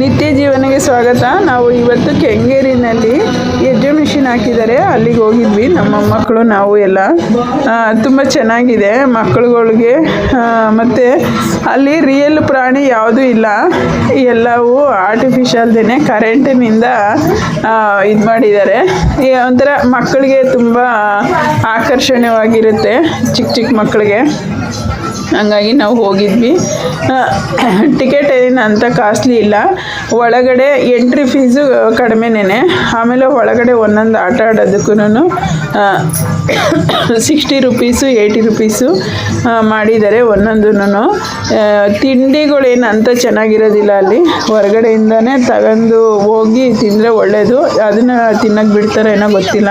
ನಿತ್ಯ ಜೀವನಕ್ಕೆ ಸ್ವಾಗತ. ನಾವು ಇವತ್ತು ಕೆಂಗೇರಿನಲ್ಲಿ ಎಕ್ಸಿಬಿಷನ್ ಹಾಕಿದ್ದಾರೆ, ಅಲ್ಲಿಗೆ ಹೋಗಿದ್ವಿ ನಮ್ಮ ಮಕ್ಕಳು ನಾವು ಎಲ್ಲ. ತುಂಬ ಚೆನ್ನಾಗಿದೆ ಮಕ್ಕಳುಗಳಿಗೆ. ಮತ್ತು ಅಲ್ಲಿ ರಿಯಲ್ ಪ್ರಾಣಿ ಯಾವುದೂ ಇಲ್ಲ, ಎಲ್ಲವೂ ಆರ್ಟಿಫಿಷಿಯಲ್ದೇನೆ ಕರೆಂಟಿನಿಂದ ಇದು ಮಾಡಿದ್ದಾರೆ. ಒಂಥರ ಮಕ್ಕಳಿಗೆ ತುಂಬ ಆಕರ್ಷಣೀಯವಾಗಿರುತ್ತೆ ಚಿಕ್ಕ ಚಿಕ್ಕ ಮಕ್ಕಳಿಗೆ. ಹಂಗಾಗಿ ನಾವು ಹೋಗಿದ್ವಿ. ಟಿಕೆಟ್ ಏನು ಅಂತ ಕಾಸ್ಟ್ಲಿ ಇಲ್ಲ. ಒಳಗಡೆ ಎಂಟ್ರಿ ಫೀಸು ಕಡಿಮೆನೇ. ಆಮೇಲೆ ಒಳಗಡೆ ಒಂದೊಂದು ಆಟ ಆಡೋದಕ್ಕೂ 60 ರುಪೀಸು 80 ರುಪೀಸು ಮಾಡಿದ್ದಾರೆ ಒಂದೊಂದೂ. ತಿಂಡಿಗಳೇನು ಅಂತ ಚೆನ್ನಾಗಿರೋದಿಲ್ಲ ಅಲ್ಲಿ, ಹೊರಗಡೆಯಿಂದನೇ ತಗೊಂಡು ಹೋಗಿ ತಿಂದರೆ ಒಳ್ಳೆಯದು. ಅದನ್ನು ತಿನ್ನೋಕ್ಕೆ ಬಿಡ್ತಾರೆ ಏನೋ ಗೊತ್ತಿಲ್ಲ.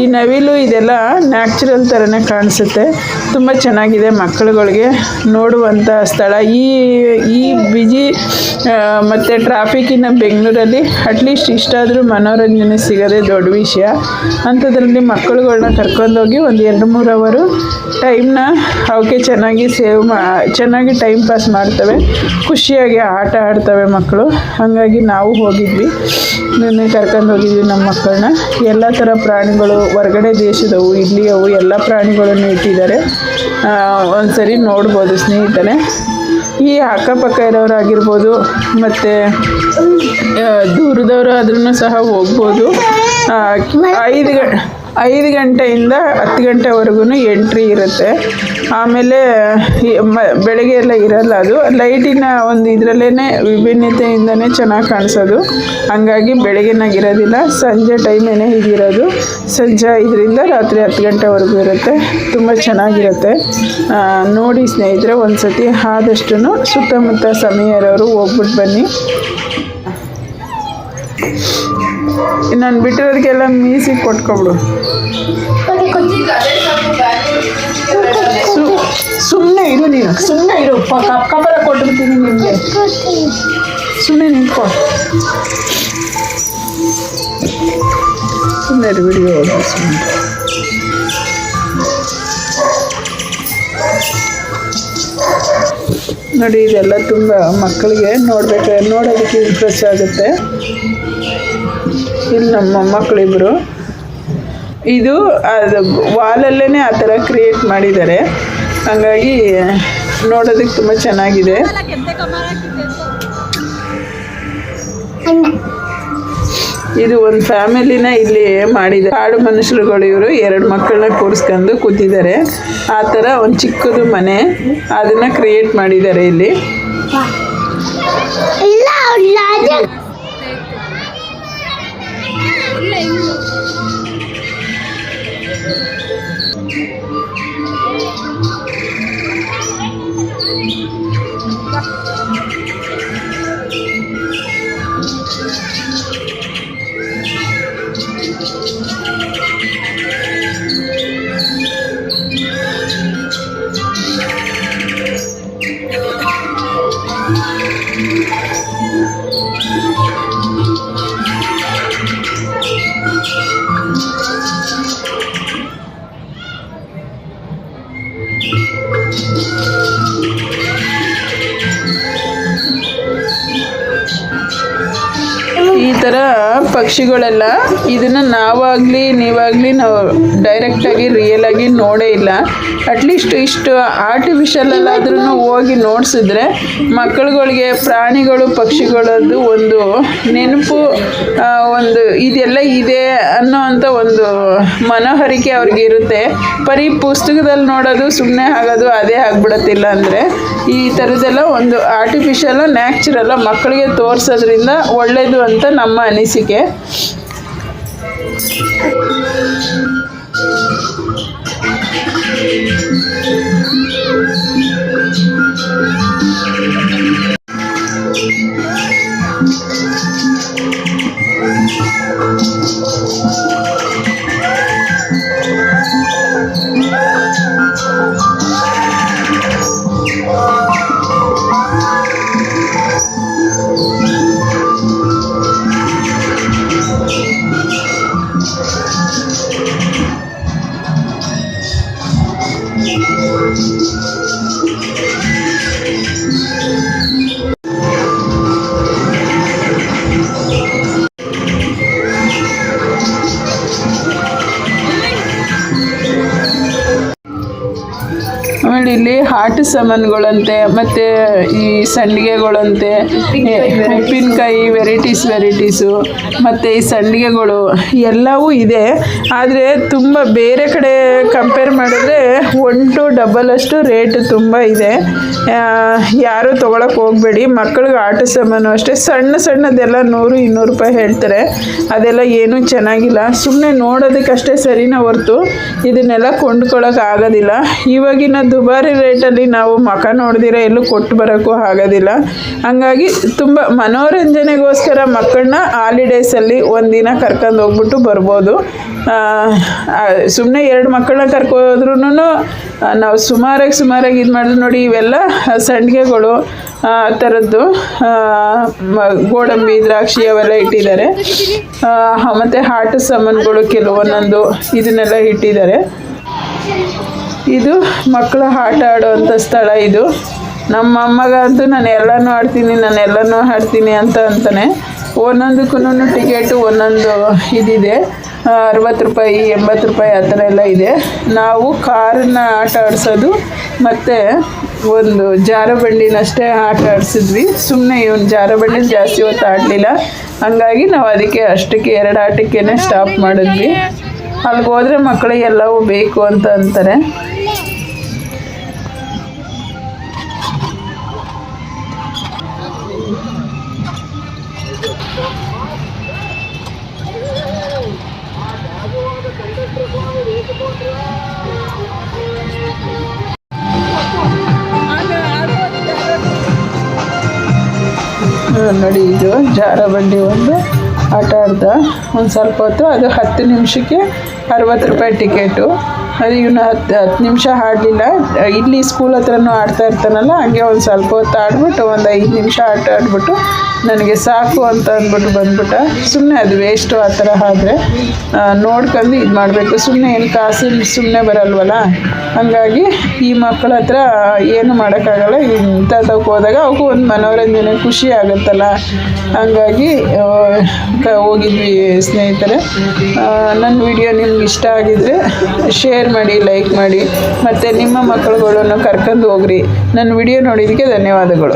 ಈ ನವಿಲು ಇದೆಲ್ಲ ನ್ಯಾಚುರಲ್ ಥರನೇ ಕಾಣಿಸುತ್ತೆ. ತುಂಬ ಚೆನ್ನಾಗಿದೆ ಮಕ್ಕಳುಗಳಿಗೆ ನೋಡುವಂಥ ಸ್ಥಳ. ಈ ಬಿಜಿ ಮತ್ತು ಟ್ರಾಫಿಕ್ಕಿನ ಬೆಂಗಳೂರಲ್ಲಿ ಅಟ್ಲೀಸ್ಟ್ ಇಷ್ಟಾದರೂ ಮನೋರಂಜನೆ ಸಿಗೋದೇ ದೊಡ್ಡ ವಿಷಯ. ಅಂಥದ್ರಲ್ಲಿ ಮಕ್ಕಳುಗಳನ್ನ ಕರ್ಕೊಂಡೋಗಿ ಒಂದು 2-3 ಅವರು ಟೈಮ್ನ ಅವಕ್ಕೆ ಚೆನ್ನಾಗಿ ಟೈಮ್ ಪಾಸ್ ಮಾಡ್ತವೆ, ಖುಷಿಯಾಗಿ ಆಟ ಆಡ್ತವೆ ಮಕ್ಕಳು. ಹಾಗಾಗಿ ನಾವು ಹೋಗಿದ್ವಿ, ನಿನ್ನೆ ಕರ್ಕೊಂಡು ಹೋಗಿದ್ವಿ ನಮ್ಮ ಮಕ್ಕಳನ್ನ. ಎಲ್ಲ ಥರ ಪ್ರಾಣಿಗಳು, ಹೊರಗಡೆ ದೇಶದವು ಇಲ್ಲಿಯವು ಎಲ್ಲ ಪ್ರಾಣಿಗಳನ್ನು ಇಟ್ಟಿದ್ದಾರೆ. ಒಂದ್ಸರಿ ನೋಡ್ಬೋದು ಸ್ನೇಹಿತರೆ. ಈ ಅಕ್ಕಪಕ್ಕ ಇರೋರಾಗಿರ್ಬೋದು ಮತ್ತು ದೂರದವರು ಆದ್ರೂ ಸಹ ಹೋಗ್ಬೋದು. 5 ಗಂಟೆಯಿಂದ 10 ಗಂಟೆವರೆಗೂ ಎಂಟ್ರಿ ಇರುತ್ತೆ. ಆಮೇಲೆ ಬೆಳಗ್ಗೆ ಎಲ್ಲ ಇರಲ್ಲ, ಅದು ಲೈಟಿನ ಒಂದು ಇದರಲ್ಲೇ ವಿಭಿನ್ನತೆಯಿಂದನೇ ಚೆನ್ನಾಗಿ ಕಾಣಿಸೋದು. ಹಂಗಾಗಿ ಬೆಳಗ್ಗೆನಾಗಿರೋದಿಲ್ಲ, ಸಂಜೆ ಟೈಮೇನೆ ಇದಿರೋದು. ಸಂಜೆ 5ರಿಂದ ರಾತ್ರಿ 10 ಗಂಟೆವರೆಗೂ ಇರುತ್ತೆ. ತುಂಬ ಚೆನ್ನಾಗಿರುತ್ತೆ. ನೋಡಿ ಸ್ನೇಹಿತರೆ, ಒಂದು ಸತಿ ಆದಷ್ಟು ಸುತ್ತಮುತ್ತ ಸಮಯ ಇರೋರು ಹೋಗ್ಬಿಟ್ಟು ಬನ್ನಿ. ನಾನು ಬಿಟ್ಟಿರೋದಕ್ಕೆಲ್ಲ ಮ್ಯೂಸಿಕ್ ಕೊಟ್ಕೊಬಿಡು. ಸುಮ್ಮನೆ ಇರು ನೀನು, ಸುಮ್ಮನೆ ಇರು. ಕಪ್ಪರ ಕೊಟ್ಬಿಡ್ತೀನಿ ನಿಮಗೆ, ಸುಮ್ಮನೆ ನಿಂತ್ಕೊ. ಸುಮ್ಮನೆ ಇರು, ವಿಡಿಯೋ ಹೋಗಿ ಸುಮ್ಮನೆ. ನೋಡಿ, ಇದೆಲ್ಲ ತುಂಬ ಮಕ್ಕಳಿಗೆ ನೋಡೋದಕ್ಕೆ ಇಂಟ್ರೆಸ್ಟ್ ಆಗುತ್ತೆ. ಇಲ್ಲಿ ನಮ್ಮ ಮಕ್ಕಳಿಬ್ಬರು, ಇದು ಅದು ವಾಲಲ್ಲೇ ಆ ಥರ ಕ್ರಿಯೇಟ್ ಮಾಡಿದ್ದಾರೆ. ಹಾಗಾಗಿ ನೋಡೋದಕ್ಕೆ ತುಂಬ ಚೆನ್ನಾಗಿದೆ. ಇದು ಒಂದು ಫ್ಯಾಮಿಲಿನ ಇಲ್ಲಿ ಮಾಡಿದ್ದಾರೆ. ಕಾಡು ಮನುಷ್ಯರುಗಳು ಇವರು 2 ಮಕ್ಕಳನ್ನ ಕೂರಿಸ್ಕೊಂಡು ಕೂತಿದ್ದಾರೆ. ಆ ಥರ ಒಂದು ಚಿಕ್ಕದು ಮನೆ, ಅದನ್ನು ಕ್ರಿಯೇಟ್ ಮಾಡಿದ್ದಾರೆ ಇಲ್ಲಿ. ಈ ಥರ ಪಕ್ಷಿಗಳೆಲ್ಲ, ಇದನ್ನು ನೀವಾಗಲಿ ನಾವು ಡೈರೆಕ್ಟಾಗಿ ರಿಯಲಾಗಿ ನೋಡೇ ಇಲ್ಲ. ಅಟ್ಲೀಸ್ಟ್ ಇಷ್ಟು ಆರ್ಟಿಫಿಷಿಯಲಲ್ಲಾದ್ರೂ ಹೋಗಿ ನೋಡಿಸಿದ್ರೆ ಮಕ್ಕಳುಗಳಿಗೆ ಪ್ರಾಣಿಗಳು ಪಕ್ಷಿಗಳದ್ದು ಒಂದು ನೆನಪು, ಒಂದು ಇದೆಲ್ಲ ಇದೆ ಅನ್ನೋ ಅಂಥ ಒಂದು ಮನೋಹರಿಕೆ ಅವ್ರಿಗೆ ಇರುತ್ತೆ. ಬರೀ ಪುಸ್ತಕದಲ್ಲಿ ನೋಡೋದು ಸುಮ್ಮನೆ ಆಗೋದು ಅದೇ ಆಗ್ಬಿಡತ್ತಿಲ್ಲ ಅಂದರೆ ಈ ಥರದ್ದೆಲ್ಲ ಒಂದು ಆರ್ಟಿಫಿಷಿಯಲ್ ನ್ಯಾಚುರಲ್ ಮಕ್ಕಳಿಗೆ ತೋರಿಸೋದ್ರಿಂದ ಒಳ್ಳೆಯದು ಅಂತ ನಮ್ಮ ಅನಿಸಿಕೆ. ಆಟ ಸಾಮಾನುಗಳಂತೆ ಮತ್ತು ಈ ಸಂಡಿಗೆಗಳಂತೆ ಉಪ್ಪಿನಕಾಯಿ ವೆರೈಟೀಸು ಮತ್ತು ಈ ಸಂಡಿಗೆಗಳು ಎಲ್ಲವೂ ಇದೆ. ಆದರೆ ತುಂಬ ಬೇರೆ ಕಡೆ ಕಂಪೇರ್ ಮಾಡಿದ್ರೆ 1 to 2 ಅಷ್ಟು ರೇಟ್ ತುಂಬ ಇದೆ. ಯಾರೂ ತೊಗೊಳಕ್ಕೆ ಹೋಗಬೇಡಿ. ಮಕ್ಕಳಿಗೆ ಆಟ ಸಾಮಾನು ಅಷ್ಟೇ ಸಣ್ಣದೆಲ್ಲ 100-200 ರೂಪಾಯಿ ಹೇಳ್ತಾರೆ. ಅದೆಲ್ಲ ಏನೂ ಚೆನ್ನಾಗಿಲ್ಲ, ಸುಮ್ಮನೆ ನೋಡೋದಕ್ಕಷ್ಟೇ ಸರಿನಾ ಹೊರ್ತು ಇದನ್ನೆಲ್ಲ ಕೊಂಡ್ಕೊಳ್ಳೋಕೆ ಆಗೋದಿಲ್ಲ. ಇವಾಗಿನ ದುಬಾರಿ ರೇಟಲ್ಲಿ ನಾವು ಮಖ ನೋಡ್ದಿರ ಎಲ್ಲೂ ಕೊಟ್ಟು ಬರೋಕ್ಕೂ ಆಗೋದಿಲ್ಲ. ಹಂಗಾಗಿ ತುಂಬ ಮನೋರಂಜನೆಗೋಸ್ಕರ ಮಕ್ಕಳನ್ನ ಹಾಲಿಡೇಸಲ್ಲಿ ಒಂದಿನ ಕರ್ಕೊಂಡು ಹೋಗ್ಬಿಟ್ಟು ಬರ್ಬೋದು. ಸುಮ್ಮನೆ 2 ಮಕ್ಕಳನ್ನ ಕರ್ಕೋದ್ರೂ ನಾವು ಸುಮಾರಾಗಿ ಇದು ಮಾಡಿದ್ರು ನೋಡಿ. ಇವೆಲ್ಲ ಸಂಡಿಗೆಗಳು ಆ ಥರದ್ದು ಗೋಡಂಬಿ ದ್ರಾಕ್ಷಿ ಅವೆಲ್ಲ ಇಟ್ಟಿದ್ದಾರೆ. ಮತ್ತು ಆಟ ಸಾಮಾನುಗಳು ಕೆಲವೊಂದೊಂದು ಇದನ್ನೆಲ್ಲ ಇಟ್ಟಿದ್ದಾರೆ. ಇದು ಮಕ್ಕಳು ಆಟ ಆಡೋವಂಥ ಸ್ಥಳ. ಇದು ನಮ್ಮ ಅಮ್ಮಗಂತೂ ನಾನು ಎಲ್ಲನೂ ಆಡ್ತೀನಿ ಅಂತಾನೆ. ಒಂದೊಂದಕ್ಕೂ ಟಿಕೆಟು ಒಂದೊಂದು ಇದಿದೆ. 60 ರೂಪಾಯಿ 80 ರೂಪಾಯಿ ಆ ಥರ ಎಲ್ಲ ಇದೆ. ನಾವು ಕಾರನ್ನ ಆಟ ಆಡಿಸೋದು ಮತ್ತು ಒಂದು ಜಾರಬಂಡಿನಷ್ಟೇ ಆಟ ಆಡಿಸಿದ್ವಿ. ಸುಮ್ಮನೆ ಇವನು ಜಾರಬಂಡಿ ಜಾಸ್ತಿ ಹೊತ್ತು ಆಡಲಿಲ್ಲ, ಹಂಗಾಗಿ ನಾವು ಅದಕ್ಕೆ ಅಷ್ಟಕ್ಕೆ 2 ಆಟಕ್ಕೇ ಸ್ಟಾಪ್ ಮಾಡಿದ್ವಿ. ಅಲ್ಲಿಗೆ ಹೋದರೆ ಮಕ್ಕಳಿಗೆ ಎಲ್ಲವೂ ಬೇಕು ಅಂತ ಅಂತಾರೆ. ನೋಡಿ, ಇದು ಜಾರಬಂಡಿ ಒಂದು ಆಟ ಆಡ್ದ ಒಂದು ಸ್ವಲ್ಪ ಹೊತ್ತು. ಅದು 10 ನಿಮಿಷಕ್ಕೆ 60 ರೂಪಾಯಿ ಟಿಕೆಟು. ಅದು ಇವನು 10 ನಿಮಿಷ ಆಡಲಿಲ್ಲ. ಇಲ್ಲಿ ಸ್ಕೂಲ್ ಹತ್ರನೂ ಆಡ್ತಾ ಇರ್ತಾನಲ್ಲ, ಹಂಗೆ ಒಂದು ಸ್ವಲ್ಪ ಹೊತ್ತು ಆಡ್ಬಿಟ್ಟು ಒಂದು 5 ನಿಮಿಷ ಆಟ ಆಡ್ಬಿಟ್ಟು ನನಗೆ ಸಾಕು ಅಂತ ಅಂದ್ಬಿಟ್ಟು ಬಂದ್ಬಿಟ್ಟ. ಸುಮ್ಮನೆ ಅದು ವೇಸ್ಟು ಆ ಥರ ಆದರೆ ನೋಡ್ಕೊಂಡು ಇದು ಮಾಡಬೇಕು. ಸುಮ್ಮನೆ ಏನು ಕಾಸು ಸುಮ್ಮನೆ ಬರಲ್ವಲ್ಲ, ಹಾಗಾಗಿ ಈ ಮಕ್ಕಳ ಹತ್ರ ಏನು ಮಾಡೋಕ್ಕಾಗಲ್ಲ. ಇಂಥದ್ದಕ್ಕೆ ಹೋದಾಗ ಅವಕ್ಕೂ ಒಂದು ಮನೋರಂಜನೆ ಖುಷಿ ಆಗುತ್ತಲ್ಲ, ಹಾಗಾಗಿ ಹೋಗಿದ್ವಿ ಸ್ನೇಹಿತರೆ. ನನ್ನ ವಿಡಿಯೋ ನಿಮ್ಗೆ ಇಷ್ಟ ಆಗಿದರೆ ಶೇರ್ ಮಾಡಿ, ಲೈಕ್ ಮಾಡಿ, ಮತ್ತು ನಿಮ್ಮ ಮಕ್ಕಳುಗಳನ್ನು ಕರ್ಕೊಂಡು ಹೋಗ್ರಿ. ನನ್ನ ವಿಡಿಯೋ ನೋಡಿದ್ದಕ್ಕೆ ಧನ್ಯವಾದಗಳು.